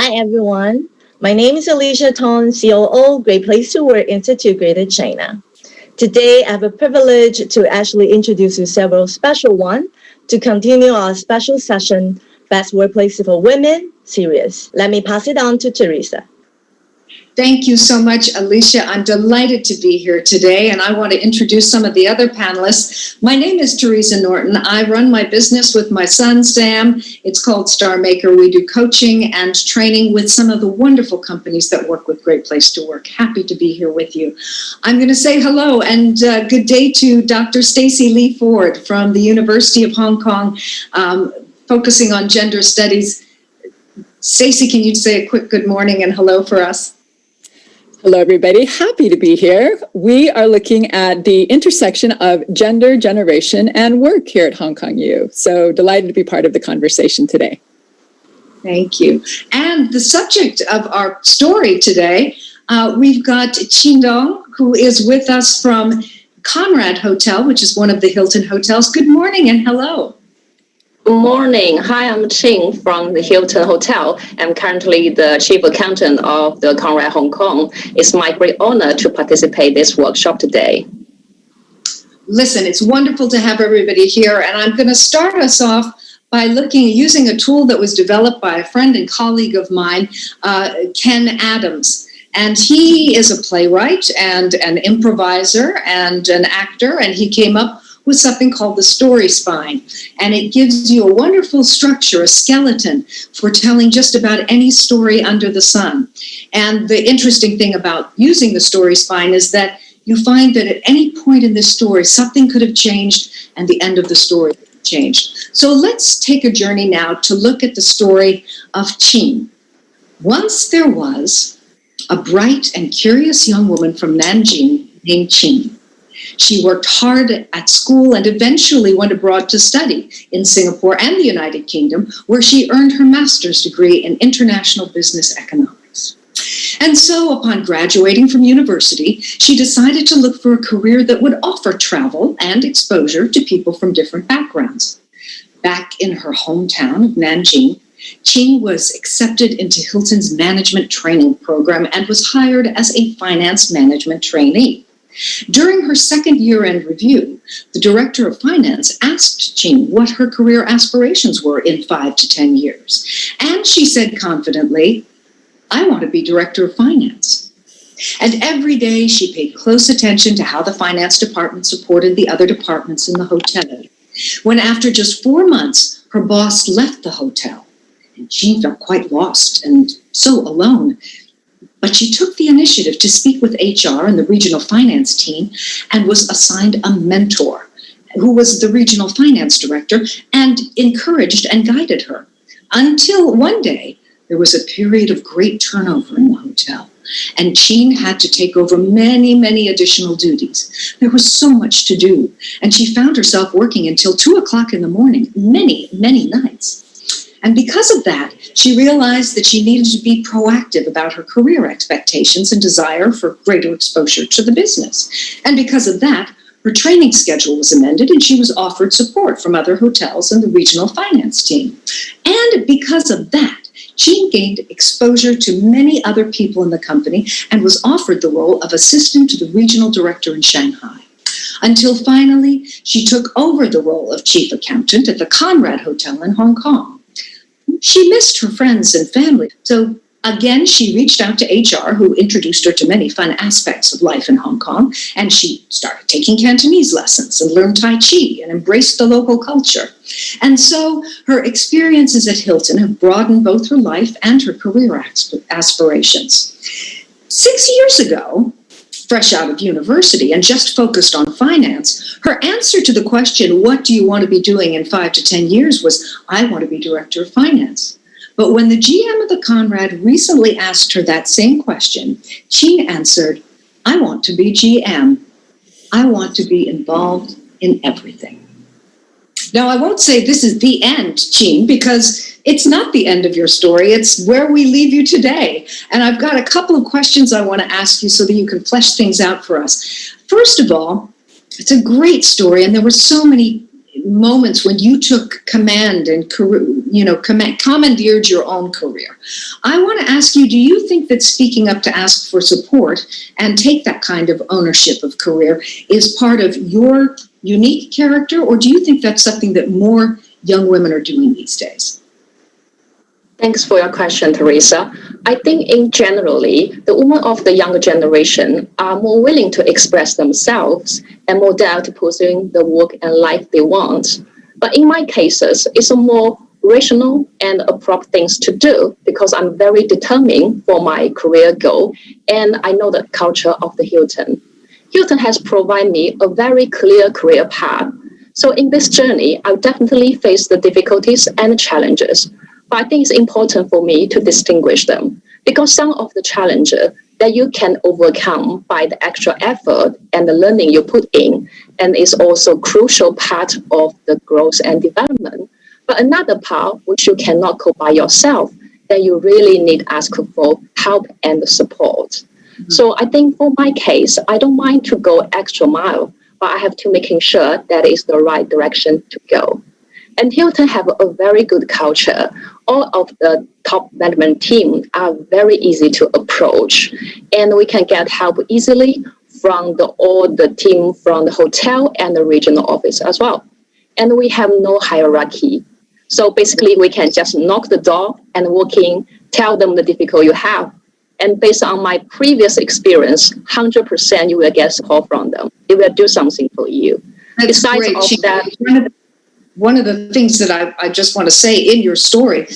Hi, everyone. My name is Alicia Tong, COO, Great Place to Work Institute, Greater China. Today, I have a privilege to actually introduce you several special ones to continue our special session, Best Workplace for Women series. Let me pass it on to Teresa. Thank you so much, Alicia. I'm delighted to be here today, and I want to introduce some of the other panelists. My name is Teresa Norton. I run my business with my son, Sam. It's called Star Maker. We do coaching and training with some of the wonderful companies that work with Great Place to Work. Happy to be here with you. I'm going to say hello and good day to Dr. Stacey Lee Ford from the University of Hong Kong, focusing on gender studies. Stacey, can you say a quick good morning and hello for us? Hello, everybody. Happy to be here. We are looking at the intersection of gender, generation, and work here at Hong Kong U. So delighted to be part of the conversation today. Thank you. And the subject of our story today, we've got Qin Dong, who is with us from Conrad Hotel, which is one of the Hilton hotels. Good morning and hello. Good morning. Hi, I'm Qing from the Hilton Hotel. I'm currently the chief accountant of the Conrad Hong Kong. It's my great honor to participate in this workshop today. Listen, it's wonderful to have everybody here, and I'm going to start us off by using a tool that was developed by a friend and colleague of mine, Ken Adams. And he is a playwright and an improviser and an actor, and he came up with something called the story spine. And it gives you a wonderful structure, a skeleton for telling just about any story under the sun. And the interesting thing about using the story spine is that you find that at any point in this story, something could have changed and the end of the story changed. So let's take a journey now to look at the story of Qin. Once there was a bright and curious young woman from Nanjing named Qin. She worked hard at school and eventually went abroad to study in Singapore and the United Kingdom, where she earned her master's degree in international business economics. And so upon graduating from university, she decided to look for a career that would offer travel and exposure to people from different backgrounds. Back in her hometown of Nanjing, Qin was accepted into Hilton's management training program and was hired as a finance management trainee. During her second year-end review, the director of finance asked Qin what her career aspirations were in 5 to 10 years. And she said confidently, "I want to be director of finance." And every day she paid close attention to how the finance department supported the other departments in the hotel. When after just 4 months, her boss left the hotel, and Qin felt quite lost and so alone. But she took the initiative to speak with HR and the regional finance team and was assigned a mentor who was the regional finance director and encouraged and guided her. Until one day, there was a period of great turnover in the hotel, and Qin had to take over many, many additional duties. There was so much to do, and she found herself working until 2 o'clock in the morning, many, many nights. And because of that, she realized that she needed to be proactive about her career expectations and desire for greater exposure to the business. And because of that, her training schedule was amended and she was offered support from other hotels and the regional finance team. And because of that, she gained exposure to many other people in the company and was offered the role of assistant to the regional director in Shanghai. Until finally, she took over the role of chief accountant at the Conrad Hotel in Hong Kong. She missed her friends and family, so again, she reached out to HR, who introduced her to many fun aspects of life in Hong Kong, and she started taking Cantonese lessons and learned Tai Chi and embraced the local culture. And so her experiences at Hilton have broadened both her life and her career aspirations. 6 years ago, fresh out of university and just focused on finance, her answer to the question, what do you want to be doing in 5 to 10 years, was, I want to be director of finance. But when the GM of the Conrad recently asked her that same question, Qin answered, I want to be GM. I want to be involved in everything. Now, I won't say this is the end, Qin, because it's not the end of your story. It's where we leave you today. And I've got a couple of questions I want to ask you so that you can flesh things out for us. First of all, it's a great story, and there were so many moments when you took command and commandeered your own career. I want to ask you, do you think that speaking up to ask for support and take that kind of ownership of career is part of your unique character, or do you think that's something that more young women are doing these days? Thanks for your question, Teresa. I think in generally, the women of the younger generation are more willing to express themselves and more dare to pursuing the work and life they want. But in my cases, it's a more rational and appropriate things to do because I'm very determined for my career goal and I know the culture of the Hilton. Hilton has provided me a very clear career path. So in this journey, I'll definitely face the difficulties and challenges. But I think it's important for me to distinguish them because some of the challenges that you can overcome by the extra effort and the learning you put in, and is also crucial part of the growth and development. But another part which you cannot cope by yourself, then you really need to ask for help and support. Mm-hmm. So I think for my case, I don't mind to go extra mile, but I have to making sure that is the right direction to go. And Hilton have a very good culture. All of the top management team are very easy to approach, and we can get help easily from all the team from the hotel and the regional office as well. And we have no hierarchy. So basically, we can just knock the door and walk in, tell them the difficulty you have. And based on my previous experience, 100% you will get support from them. They will do something for you. That's Besides great. of that, one of the things that I just want to say in your story,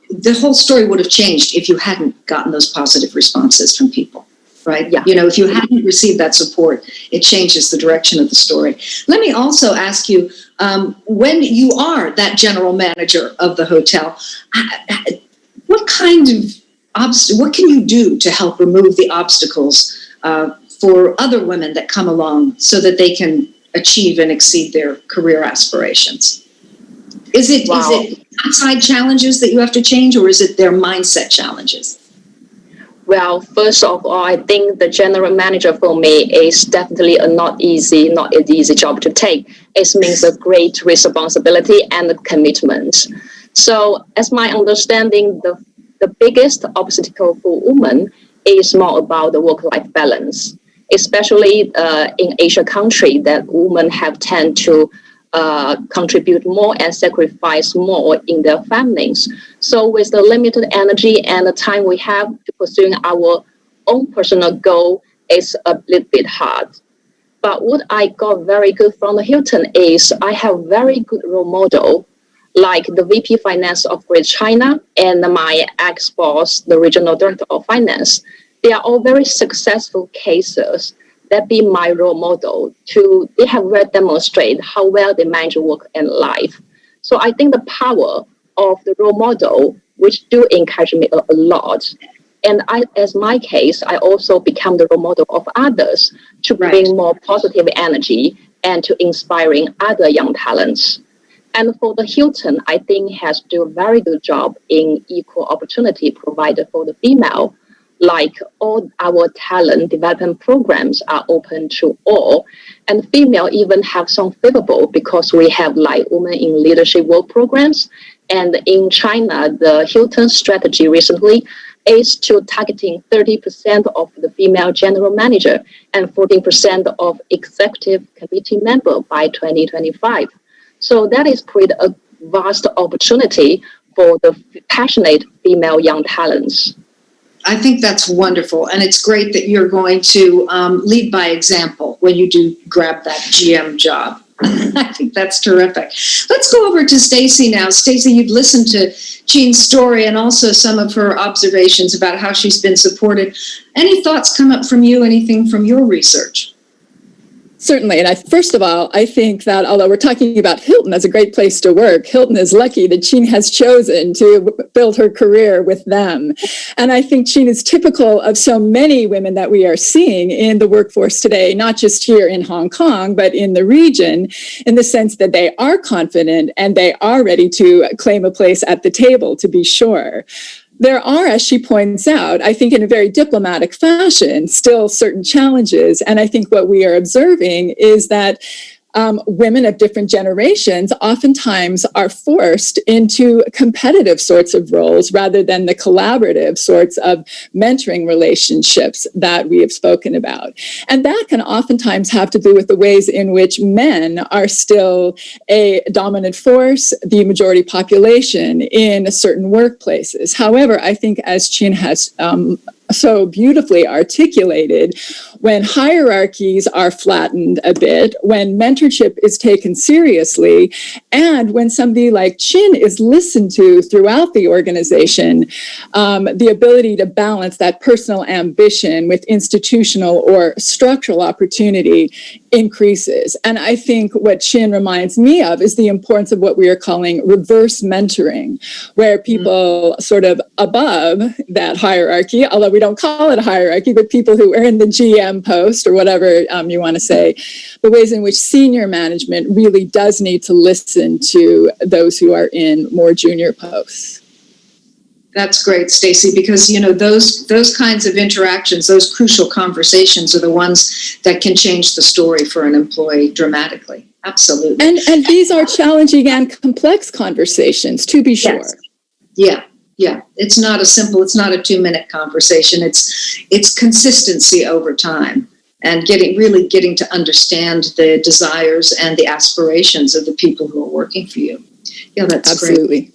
the whole story would have changed if you hadn't gotten those positive responses from people, right? Yeah. If you hadn't received that support, it changes the direction of the story. Let me also ask you, when you are that general manager of the hotel, what can you do to help remove the obstacles for other women that come along so that they can achieve and exceed their career aspirations? Is it outside challenges that you have to change, or is it their mindset challenges? Well, first of all, I think the general manager for me is definitely not an easy job to take. It means a great responsibility and commitment. So as my understanding, the biggest obstacle for women is more about the work-life balance, especially in Asia country that women have tend to contribute more and sacrifice more in their families. So with the limited energy and the time we have to pursuing our own personal goal, it's a little bit hard. But what I got very good from the Hilton is I have very good role model, like the VP Finance of Great China and my ex-boss, the Regional Director of Finance. They are all very successful cases that be my role model they have really demonstrated how well they manage work and life. So I think the power of the role model, which do encourage me a lot. And as my case, I also become the role model of others to bring more positive energy and to inspiring other young talents. And for the Hilton, I think has do a very good job in equal opportunity provided for the female. Like all our talent development programs are open to all, and female even have some favorable because we have like women in leadership work programs. And in China, the Hilton strategy recently is to targeting 30% of the female general manager and 14% of executive committee member by 2025. So that is pretty a vast opportunity for the passionate female young talents. I think that's wonderful. And it's great that you're going to lead by example when you do grab that GM job. I think that's terrific. Let's go over to Stacy now. Stacy, you've listened to Jean's story and also some of her observations about how she's been supported. Any thoughts come up from you? Anything from your research? Certainly. And first of all, I think that although we're talking about Hilton as a great place to work, Hilton is lucky that Jean has chosen to build her career with them. And I think Jean is typical of so many women that we are seeing in the workforce today, not just here in Hong Kong, but in the region, in the sense that they are confident and they are ready to claim a place at the table, to be sure. There are, as she points out, I think in a very diplomatic fashion, still certain challenges. And I think what we are observing is that women of different generations oftentimes are forced into competitive sorts of roles rather than the collaborative sorts of mentoring relationships that we have spoken about. And that can oftentimes have to do with the ways in which men are still a dominant force, the majority population in certain workplaces. However, I think as Chin has so beautifully articulated, when hierarchies are flattened a bit, when mentorship is taken seriously, and when somebody like Chin is listened to throughout the organization, the ability to balance that personal ambition with institutional or structural opportunity increases. And I think what Chin reminds me of is the importance of what we are calling reverse mentoring, where people sort of above that hierarchy, although we don't call it a hierarchy, but people who are in the GM post or whatever you want to say, the ways in which senior management really does need to listen to those who are in more junior posts. That's great, Stacey, because those kinds of interactions, those crucial conversations are the ones that can change the story for an employee dramatically. Absolutely. And these are challenging and complex conversations, to be sure. Yes. Yeah. It's not a 2-minute conversation. It's consistency over time and getting to understand the desires and the aspirations of the people who are working for you. Yeah, that's absolutely great.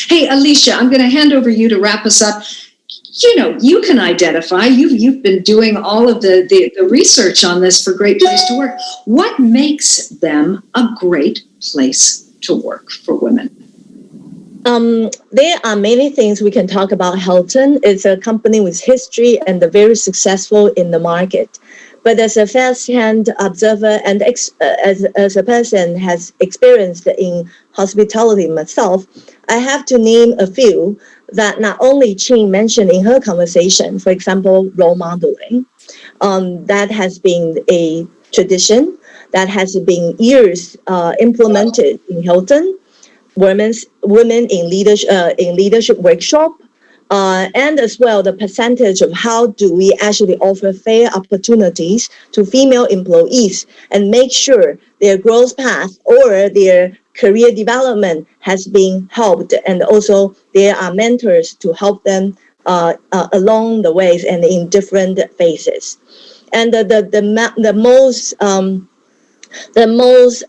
Hey, Alicia, I'm going to hand over you to wrap us up. You can identify, you've been doing all of the research on this for Great Place to Work. What makes them a great place to work for women? There are many things we can talk about. Hilton is a company with history and very successful in the market. But as a first-hand observer and as a person has experienced in hospitality myself, I have to name a few that not only Chin mentioned in her conversation. For example, role modeling. That has been a tradition that has been years implemented in Hilton. Women in leadership workshop. And as well, the percentage of how do we actually offer fair opportunities to female employees and make sure their growth path or their career development has been helped, and also there are mentors to help them along the ways and in different phases. And the most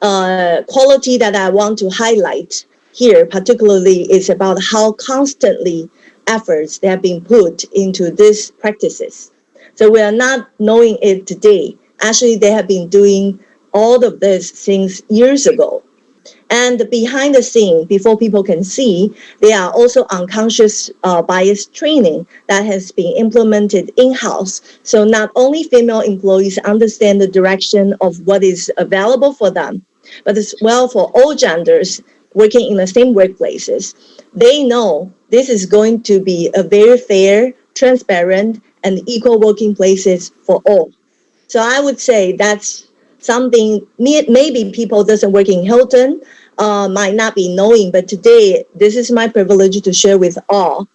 quality that I want to highlight here particularly is about how constantly efforts that have been put into these practices. So we are not knowing it today. Actually, they have been doing all of this since years ago. And behind the scene, before people can see, there are also unconscious bias training that has been implemented in-house. So not only female employees understand the direction of what is available for them, but as well for all genders working in the same workplaces. They know this is going to be a very fair, transparent, and equal working places for all. So I would say that's something maybe people doesn't work in Hilton might not be knowing, but today this is my privilege to share with all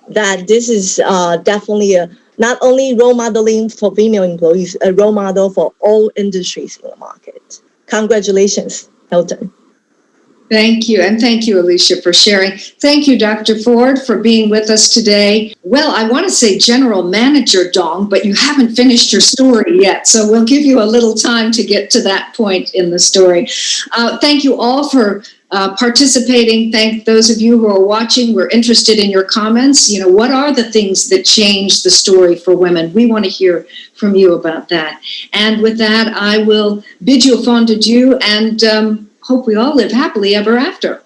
that this is definitely not only role modeling for female employees, a role model for all industries in the market. Congratulations, Hilton. Thank you. And thank you, Alicia, for sharing. Thank you, Dr. Ford, for being with us today. Well, I want to say General Manager Dong, but you haven't finished your story yet. So we'll give you a little time to get to that point in the story. Thank you all for participating. Thank those of you who are watching. We're interested in your comments. What are the things that change the story for women? We want to hear from you about that. And with that, I will bid you a fond adieu and hope we all live happily ever after.